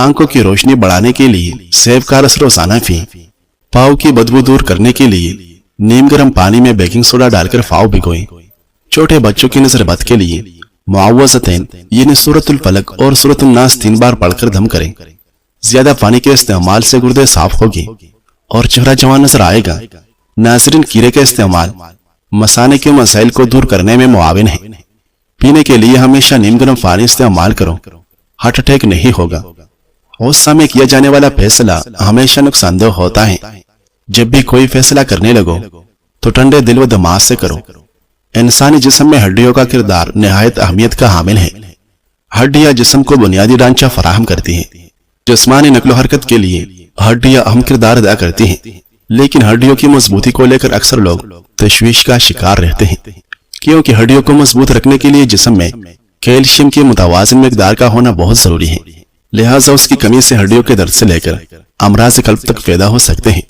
آنکھوں کی روشنی بڑھانے کے لیے سیب کا رس روزانہ پئیں، پاؤں کی بدبو دور کرنے کے لیے نیم گرم پانی میں بیکنگ سوڈا ڈال کر پاؤں بھگوئیں، چھوٹے بچوں کی نظر بد کے لیے معوذتین یعنی سورۃ الفلق اور سورۃ الناس 3 بار پڑھ کر دم کریں۔ زیادہ پانی کے استعمال سے گردے صاف ہوگی اور چہرہ جوان نظر آئے گا۔ ناظرین، کیڑے کا استعمال مثانے کے مسائل کو دور کرنے میں معاون ہے۔ پینے کے لیے ہمیشہ نیم گرم پانی استعمال کرو، ہارٹ اٹیک نہیں ہوگا۔ غصہ میں کیا جانے والا فیصلہ ہمیشہ نقصان دہ ہوتا ہے۔ جب بھی کوئی فیصلہ کرنے لگو تو ٹھنڈے دل و دماغ سے کرو۔ انسانی جسم میں ہڈیوں کا کردار نہایت اہمیت کا حامل ہے۔ ہڈیاں جسم کو بنیادی ڈھانچہ فراہم کرتی ہیں۔ جسمانی نقل و حرکت کے لیے ہڈیاں اہم کردار ادا کرتی ہیں، لیکن ہڈیوں کی مضبوطی کو لے کر اکثر لوگ تشویش کا شکار رہتے ہیں، کیونکہ ہڈیوں کو مضبوط رکھنے کے لیے جسم میں کیلشیم کی متوازن مقدار کا ہونا بہت ضروری ہے۔ لہٰذا اس کی کمی سے ہڈیوں کے درد سے لے کر امراض قلب تک پیدا ہو سکتے ہیں۔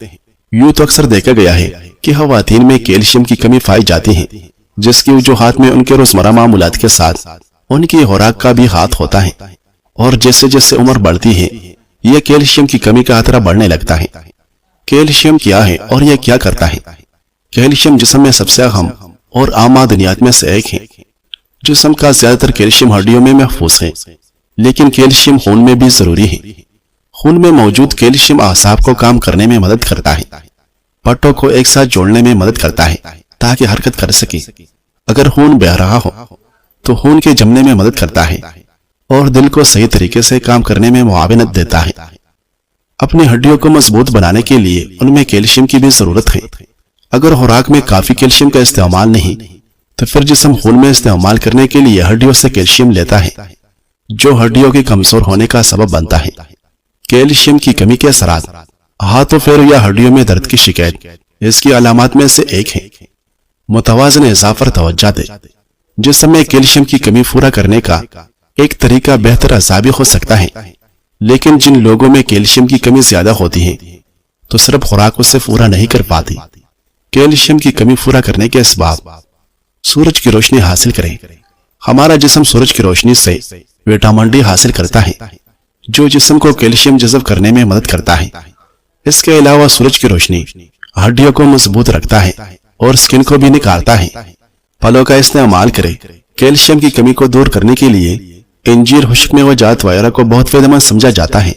یوں تو اکثر دیکھا گیا ہے کہ خواتین میں کیلشیم کی کمی پائی جاتی ہے، جس کی وجوہات میں ان کے روزمرہ معمولات کے ساتھ ان کی خوراک کا بھی ہاتھ ہوتا ہے، اور جیسے جیسے عمر بڑھتی ہے یہ کیلشیم کی کمی کا خطرہ بڑھنے لگتا ہے۔ کیلشیم کیا ہے اور یہ کیا کرتا ہے؟ کیلشیم جسم میں سب سے اہم اور عام معدنیات میں سے ایک ہے۔ جسم کا زیادہ تر کیلشیم ہڈیوں میں محفوظ ہے، لیکن کیلشیم خون میں بھی ضروری ہے۔ خون میں موجود کیلشیم اعصاب کو کام کرنے میں مدد کرتا ہے، پٹوں کو ایک ساتھ جوڑنے میں مدد کرتا ہے تاکہ حرکت کر سکے۔ اگر خون بہہ رہا ہو تو خون کے جمنے میں مدد کرتا ہے اور دل کو صحیح طریقے سے کام کرنے میں معاونت دیتا ہے۔ اپنی ہڈیوں کو مضبوط بنانے کے لیے ان میں کیلشیم کی بھی ضرورت ہے۔ اگر خوراک میں کافی کیلشیم کا استعمال نہیں تو پھر جسم خون میں استعمال کرنے کے لیے ہڈیوں سے کیلشیم لیتا ہے، جو ہڈیوں کے کمزور ہونے کا سبب بنتا ہے۔ کیلشیم کی کمی کے اثرات: ہاتھوں پیروں یا ہڈیوں میں درد کی شکایت اس کی علامات میں سے ایک ہے۔ متوازن غذا پر توجہ دے۔ جسم میں کیلشیم کی کمی پورا کرنے کا ایک طریقہ بہتر غذا بھی ہو سکتا ہے، لیکن جن لوگوں میں کیلشیم کی کمی زیادہ ہوتی ہے تو صرف خوراک اسے پورا نہیں کر پاتی۔ کیلشیم کی کمی پورا کرنے کے اسباب: سورج کی روشنی حاصل کریں۔ ہمارا جسم سورج کی روشنی سے وٹامن ڈی حاصل کرتا ہے، جو جسم کو کیلشیم جذب کرنے میں مدد کرتا ہے۔ اس کے علاوہ سورج کی روشنی ہڈیوں کو مضبوط رکھتا ہے اور سکن کو بھی نکھارتا ہے۔ پھلوں کا استعمال کریں۔ کیلشیم کی کمی کو دور کرنے کے لیے انجیر، خشک میوجات وغیرہ کو بہت فائدہ مند سمجھا جاتا ہے۔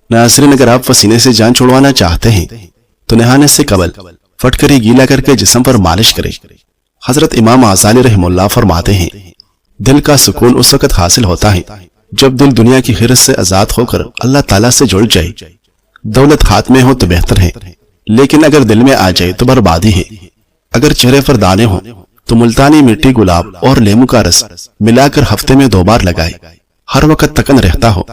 ناظرین، اگر آپ پسینے سے جان چھڑوانا چاہتے ہیں تو نہانے سے قبل فٹکری گیلا کر کے جسم پر مالش کریں۔ حضرت امام غزالی رحمہ اللہ فرماتے ہیں، دل کا سکون اس وقت حاصل ہوتا ہے جب دل دنیا کی خیرت سے آزاد ہو کر اللہ تعالیٰ سے جڑ جائے۔ دولت ہاتھ میں ہو تو بہتر ہے، لیکن اگر دل میں آ جائے تو بربادی ہے۔ اگر چہرے پر دانے ہوں تو ملتانی مٹی، گلاب اور لیمو کا رس ملا کر ہفتے میں 2 بار لگائے۔ ہر وقت تکن رہتا ہو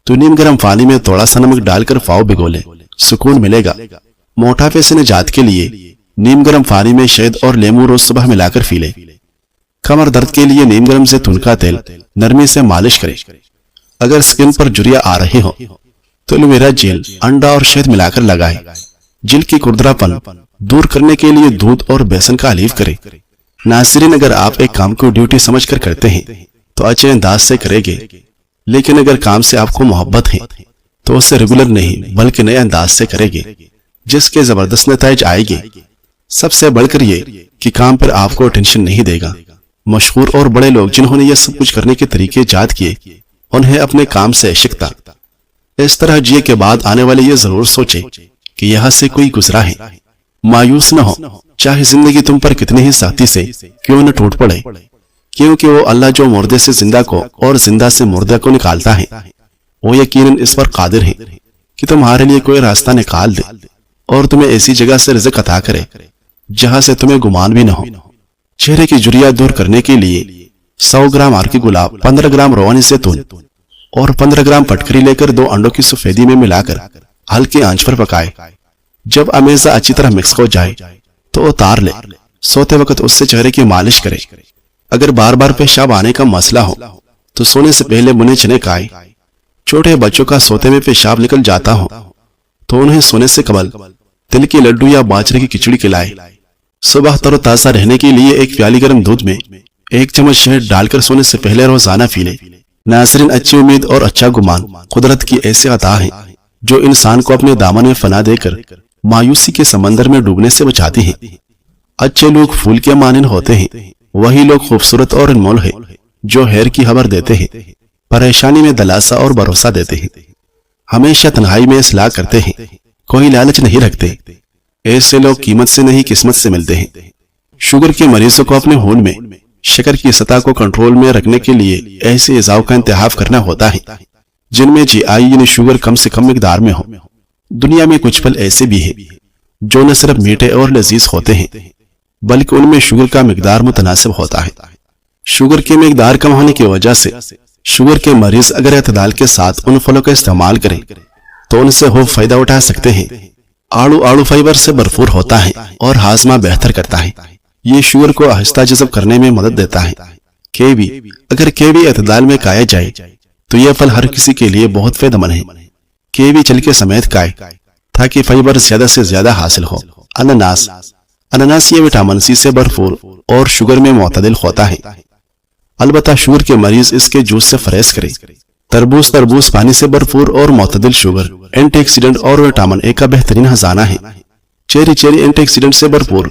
تو نیم گرم پانی میں تھوڑا سا نمک ڈال کر پاؤں بھگو لے، سکون ملے گا۔ موٹاپے سے نجات کے لیے نیم گرم پانی میں شہد اور لیمو روز صبح ملا کر پی لے۔ کمر درد کے لیے نیم گرم زیتون کا تیل نرمی سے مالش کرے۔ اگر سکن پر جھریاں آ رہی ہو تو ایلوویرا جیل، انڈا اور شہد ملا کر لگائے۔ جلد کی کردرا پن دور کرنے کے لیے دودھ اور بیسن کا حلیف کرے۔ ناظرین، اگر آپ ایک کام کو ڈیوٹی سمجھ کر کرتے ہیں تو اچھے انداز سے کریں گے، لیکن اگر کام سے آپ کو محبت ہے تو اسے ریگولر نہیں بلکہ نئے انداز سے کریں گے، جس کے زبردست نتائج آئے گے۔ سب سے بڑھ کر یہ کہ کام پر آپ کو ٹینشن نہیں دے گا۔ مشہور اور بڑے لوگ جنہوں نے یہ سب کچھ کرنے کے طریقے ایجاد کیے، انہیں اپنے کام سے عشق تھا۔ اس طرح جیے کے بعد آنے والے یہ ضرور سوچے کہ یہاں سے کوئی گزرا ہے۔ مایوس نہ ہو، چاہے زندگی تم پر کتنی ہی سختی سے کیوں نہ ٹوٹ پڑے، کیونکہ وہ اللہ جو مردے سے زندہ کو اور زندہ سے مردہ کو نکالتا ہے، وہ یقیناً اس پر قادر ہے کہ تمہارے لیے کوئی راستہ نکال دے اور تمہیں ایسی جگہ سے رزق عطا کرے جہاں سے تمہیں گمان بھی نہ ہو۔ چہرے کی جھریاں دور کرنے کے لیے 100 گرام ہار کی گلاب، 15 گرام روغن زیتون اور 15 گرام پٹکری لے کر 2 انڈوں کی سفیدی میں ملا کر ہلکی آنچ پر پکائے۔ جب امیزہ اچھی طرح مکس ہو جائے تو اتار لے۔ سوتے وقت اس سے چہرے کی مالش کرے۔ اگر بار بار پیشاب آنے کا مسئلہ ہو تو سونے سے پہلے بنے چنے کھائے۔ چھوٹے بچوں کا سوتے میں پیشاب نکل جاتا ہو تو انہیں سونے سے قبل تل کے لڈو یا باجرے کی کھچڑی کھلائے۔ صبح تر و تازہ رہنے کے لیے 1 پیالی گرم دودھ میں 1 چمچ شہد ڈال کر سونے سے پہلے روزانہ پی لے۔ ناظرین، اچھی امید اور اچھا گمان قدرت کی ایسی عطا ہے جو انسان کو اپنے دامن میں فنا دے کر مایوسی کے سمندر میں ڈوبنے سے بچاتی ہے۔ اچھے لوگ پھول کے مانند ہوتے ہیں، وہی لوگ خوبصورت اور انمول ہیں جو خیر کی خبر دیتے ہیں، پریشانی میں دلاسا اور بھروسہ دیتے ہیں، ہمیشہ تنہائی میں اصلاح کرتے ہیں، کوئی لالچ نہیں رکھتے۔ ایسے لوگ قیمت سے نہیں قسمت سے ملتے ہیں۔ شوگر کے مریضوں کو اپنے خون میں شکر کی سطح کو کنٹرول میں رکھنے کے لیے ایسے اعضاء کا انتخاب کرنا ہوتا ہے جن میں GI یعنی شوگر کم سے کم مقدار میں ہو۔ دنیا میں کچھ پھل ایسے بھی ہیں جو نہ صرف میٹھے اور لذیذ ہوتے ہیں بلکہ ان میں شوگر کا مقدار متناسب ہوتا ہے۔ شوگر کی مقدار کم ہونے کی وجہ سے شوگر کے مریض اگر اعتدال کے ساتھ ان پھلوں کا استعمال کریں تو ان سے خوب فائدہ اٹھا سکتے ہیں۔ آڑو فائبر سے بھرپور ہوتا ہے اور ہاضمہ بہتر کرتا ہے۔ یہ شوگر کو آہستہ جذب کرنے میں مدد دیتا ہے۔ کیوی، اگر کیوی اعتدال میں کھایا جائے تو یہ پھل ہر کسی کے لیے بہت فائدہ مند ہے۔ کیوی چھلکے سمیت کھائے تاکہ فائبر زیادہ سے زیادہ حاصل ہو۔ اناناس یہ وٹامن سی سے بھرپور اور شوگر میں معتدل ہوتا ہے، البتہ شوگر کے مریض اس کے جوس سے فریز کریں۔ تربوز پانی سے بھرپور اور معتدل شوگر، اینٹی آکسیڈنٹ اور وٹامن اے کا بہترین خزانہ ہے۔ چیری اینٹی آکسیڈنٹ سے بھرپور،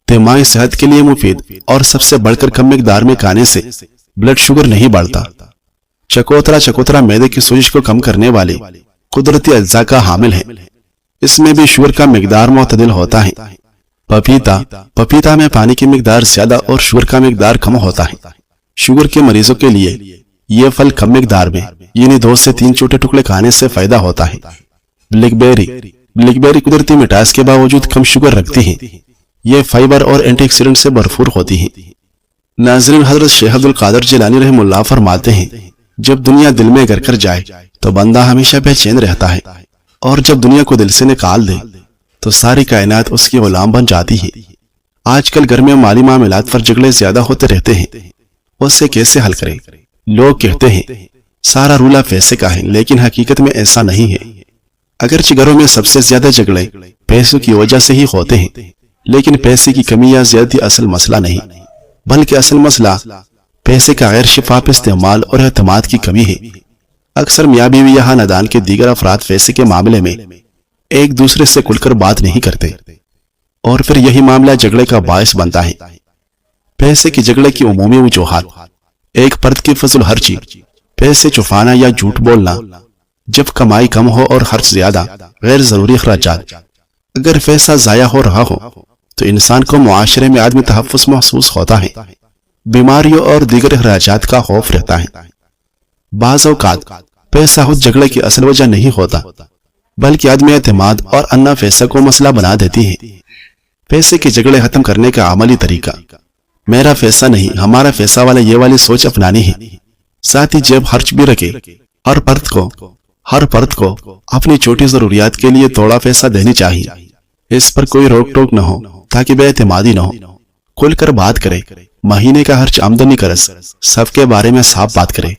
دماغی صحت کے لیے مفید اور سب سے بڑھ کر کم مقدار میں کھانے سے بلڈ شوگر نہیں بڑھتا۔ چکوترا معدے کی سوزش کو کم کرنے والے قدرتی اجزاء کا حامل ہے، اس میں بھی شوگر کا مقدار معتدل ہوتا ہے۔ پپیتا میں پانی کی مقدار زیادہ اور شوگر کا مقدار کم ہوتا ہے۔ شوگر کے مریضوں کے لیے یہ پھل کم مقدار میں یعنی 2 سے 3 چھوٹے ٹکڑے کھانے سے فائدہ ہوتا ہے۔ بلیک بیری قدرتی مٹاس کے باوجود کم شوگر رکھتی ہیں، یہ فائبر اور اینٹی آکسیڈنٹ سے بھرپور ہوتی ہیں۔ ناظرین، حضرت شیخ عبد القادر جیلانی رحمہ اللہ فرماتے ہیں، جب دنیا دل میں گر کر جائے تو بندہ ہمیشہ بے چین رہتا ہے، اور جب دنیا کو دل سے نکال دے تو ساری کائنات اس کی غلام بن جاتی ہے۔ آج کل گھر میں مالی معاملات پر جھگڑے زیادہ ہوتے رہتے ہیں، اسے کیسے حل کریں؟ لوگ کہتے ہیں سارا رولا پیسے کا ہے، لیکن حقیقت میں ایسا نہیں ہے۔ اگرچہ گھروں میں سب سے زیادہ جھگڑے پیسوں کی وجہ سے ہی ہوتے ہیں، لیکن پیسے کی کمی یا زیادتی اصل مسئلہ نہیں، بلکہ اصل مسئلہ پیسے کا غیر شفاف استعمال اور اعتماد کی کمی ہے۔ اکثر میاں بیوی یا خاندان کے دیگر افراد پیسے کے معاملے میں ایک دوسرے سے کھل کر بات نہیں کرتے، اور پھر یہی معاملہ جھگڑے کا باعث بنتا ہے۔ پیسے کی جھگڑے کی عمومی وجوہات: ایک فرد کی فضول خرچی، پیسے چھپانا یا جھوٹ بولنا، جب کمائی کم ہو اور خرچ زیادہ، غیر ضروری اخراجات۔ اگر پیسہ ضائع ہو رہا ہو تو انسان کو معاشرے میں عدم تحفظ محسوس ہوتا ہے، بیماریوں اور دیگر اخراجات کا خوف رہتا ہے۔ بعض اوقات پیسہ خود جھگڑے کی اصل وجہ نہیں ہوتا، بلکہ عدم اعتماد اور انا پیسہ کو مسئلہ بنا دیتی ہے۔ پیسے کے جھگڑے ختم کرنے کا عملی طریقہ: میرا پیسہ نہیں، ہمارا پیسہ والا یہ والی سوچ اپنانی ہے۔ ساتھ ہی جیب خرچ بھی رکھے۔ ہر فرد کو اپنی چھوٹی ضروریات کے لیے تھوڑا پیسہ دینی چاہیے، اس پر کوئی روک ٹوک نہ ہو تاکہ بے اعتمادی نہ ہو۔ کھل کر بات کرے، مہینے کا خرچ آمدنی قرض سب کے بارے میں صاف بات کرے،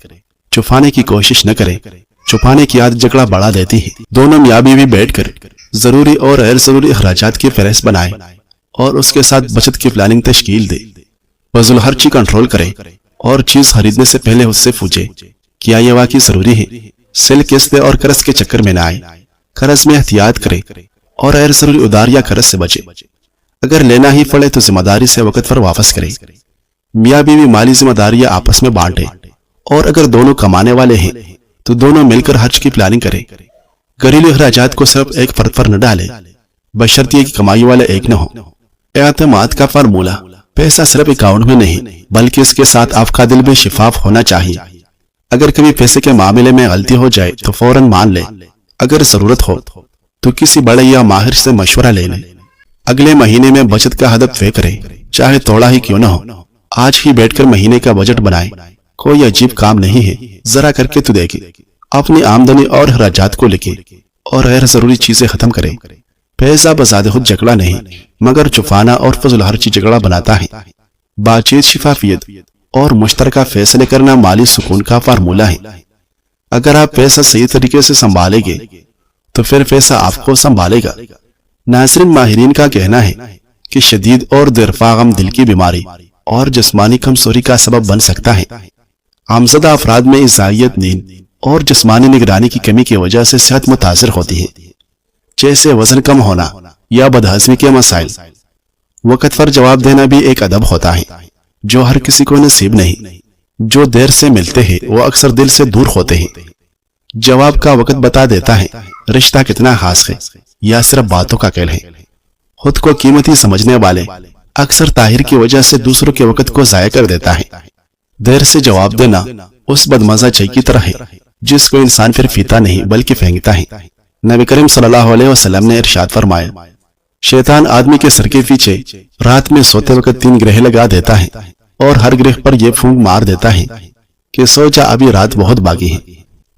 چھپانے کی کوشش نہ کرے، چھپانے کی عادت جھگڑا بڑھا دیتی ہے۔ دونوں میاں بیوی بیٹھ کر ضروری اور غیر ضروری اخراجات کی فہرست بنائے اور اس کے ساتھ بچت کی پلاننگ تشکیل دے۔ فضول خرچی کنٹرول کرے اور چیز خریدنے سے پہلے اس سے پوچھے کیا یہ واقعی ضروری ہے۔ سل قسط اور قرض کے چکر میں نہ آئے، قرض میں احتیاط کرے اور غیر ضروری ادار یا قرض سے بچے۔ اگر لینا ہی پڑے تو ذمہ داری سے وقت پر واپس کرے۔ میاں بیوی مالی ذمہ داریاں آپس میں بانٹے، اور اگر دونوں کمانے والے ہیں تو دونوں مل کر خرچ کی پلاننگ کرے۔ گھریلو اخراجات کو صرف ایک فرد پر نہ ڈالے، بشرطیہ کہ کمائی والا ایک نہ ہو۔ اعتماد کا فارمولہ: پیسہ صرف اکاؤنٹ میں نہیں بلکہ اس کے ساتھ آپ کا دل بھی شفاف ہونا چاہیے۔ اگر کبھی پیسے کے معاملے میں غلطی ہو جائے تو فوراً مان لے، اگر ضرورت ہو تو کسی بڑے یا ماہر سے مشورہ لے لیں۔ اگلے مہینے میں بچت کا ہدف طے کرے، چاہے تھوڑا ہی کیوں نہ ہو۔ آج ہی بیٹھ کر مہینے کا بجٹ بنائے، کوئی عجیب کام نہیں ہے، ذرا کر کے تو دیکھے۔ اپنی آمدنی اور اخراجات کو لکھے اور غیر ضروری چیزیں ختم کرے۔ پیسہ بذات خود جھگڑا نہیں، مگر چھپانا اور فضول خرچی جھگڑا بناتا ہے۔ بات چیت، شفافیت اور مشترکہ فیصلے کرنا مالی سکون کا فارمولہ ہے۔ اگر آپ پیسہ صحیح طریقے سے سنبھالیں گے تو پھر پیسہ آپ کو سنبھالے گا۔ ناظرین، ماہرین کا کہنا ہے کہ شدید اور دیرپا غم دل کی بیماری اور جسمانی کمزوری کا سبب بن سکتا ہے۔ عامزدہ افراد میں عیسائیت، نیند اور جسمانی نگرانی کی کمی کی وجہ سے صحت متاثر ہوتی ہے، جیسے وزن کم ہونا یا بدہضمی کے مسائل۔ وقت پر جواب دینا بھی ایک ادب ہوتا ہے جو ہر کسی کو نصیب نہیں۔ جو دیر سے ملتے ہیں وہ اکثر دل سے دور ہوتے ہیں۔ جواب کا وقت بتا دیتا ہے رشتہ کتنا خاص ہے یا صرف باتوں کا کھیل ہے۔ خود کو قیمتی سمجھنے والے اکثر طاہر کی وجہ سے دوسروں کے وقت کو ضائع کر دیتا ہے۔ دیر سے جواب دینا اس بدمزہ چئی کی طرح ہے جس کو انسان پھر پیتا نہیں بلکہ پھینکتا ہے۔ نبی کریم صلی اللہ علیہ وسلم نے ارشاد فرمایا، شیطان آدمی کے سر کے پیچھے رات میں سوتے وقت 3 گرہ لگا دیتا ہے اور ہر گرہ پر یہ پھونک مار دیتا ہے کہ سو جا، ابھی رات بہت باقی ہے۔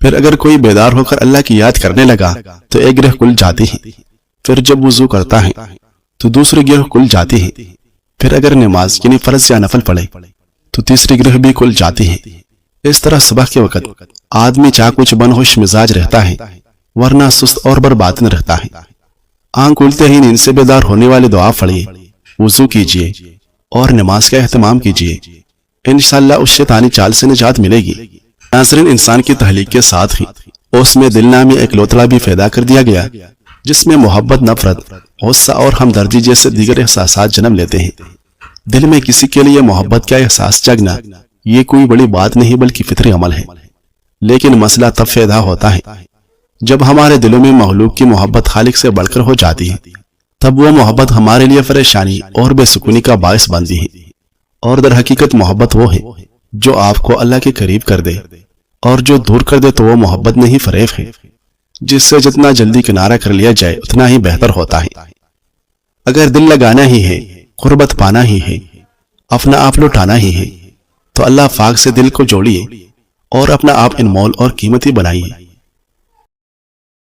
پھر اگر کوئی بیدار ہو کر اللہ کی یاد کرنے لگا تو ایک گرہ کھل جاتی ہے۔ پھر جب وضو کرتا ہے تو دوسری گرہ کھل جاتی ہے۔ پھر اگر نماز یعنی فرض یا نفل پڑھے تو تیسری گرہ بھی کھل جاتی ہے۔ اس طرح صبح کے وقت آدمی چاہ کچھ بنہوش مزاج رہتا ہے ورنہ سست اور برباطن رہتا ہے۔ آنکھ کھلتے ہی نیند سے بیدار ہونے والی دعا پڑھیے، وضو کیجیے اور نماز کا اہتمام کیجیے، انشاءاللہ اس شیطانی چال سے نجات ملے گی۔ ناظرین، انسان کی تخلیق کے ساتھ ہی اس میں دل نامی ایک لوتڑا بھی پیدا کر دیا گیا جس میں محبت، نفرت، غصہ اور ہمدردی جیسے دیگر احساسات جنم لیتے ہیں۔ دل میں کسی کے لیے محبت کا احساس جگنا یہ کوئی بڑی بات نہیں بلکہ فطری عمل ہے، لیکن مسئلہ تب پیدا ہوتا ہے جب ہمارے دلوں میں مخلوق کی محبت خالق سے بڑھ کر ہو جاتی ہے۔ تب وہ محبت ہمارے لیے پریشانی اور بے سکونی کا باعث بنتی ہے، اور در حقیقت محبت وہ ہے جو آپ کو اللہ کے قریب کر دے، اور جو دور کر دے تو وہ محبت نہیں فریب ہے، جس سے جتنا جلدی کنارہ کر لیا جائے اتنا ہی بہتر ہوتا ہے۔ اگر دل لگانا ہی ہے، قربت پانا ہی ہے، اپنا آپ لٹانا ہی ہے تو اللہ پاک سے دل کو جوڑیے اور اپنا آپ انمول اور قیمتی بنائیے۔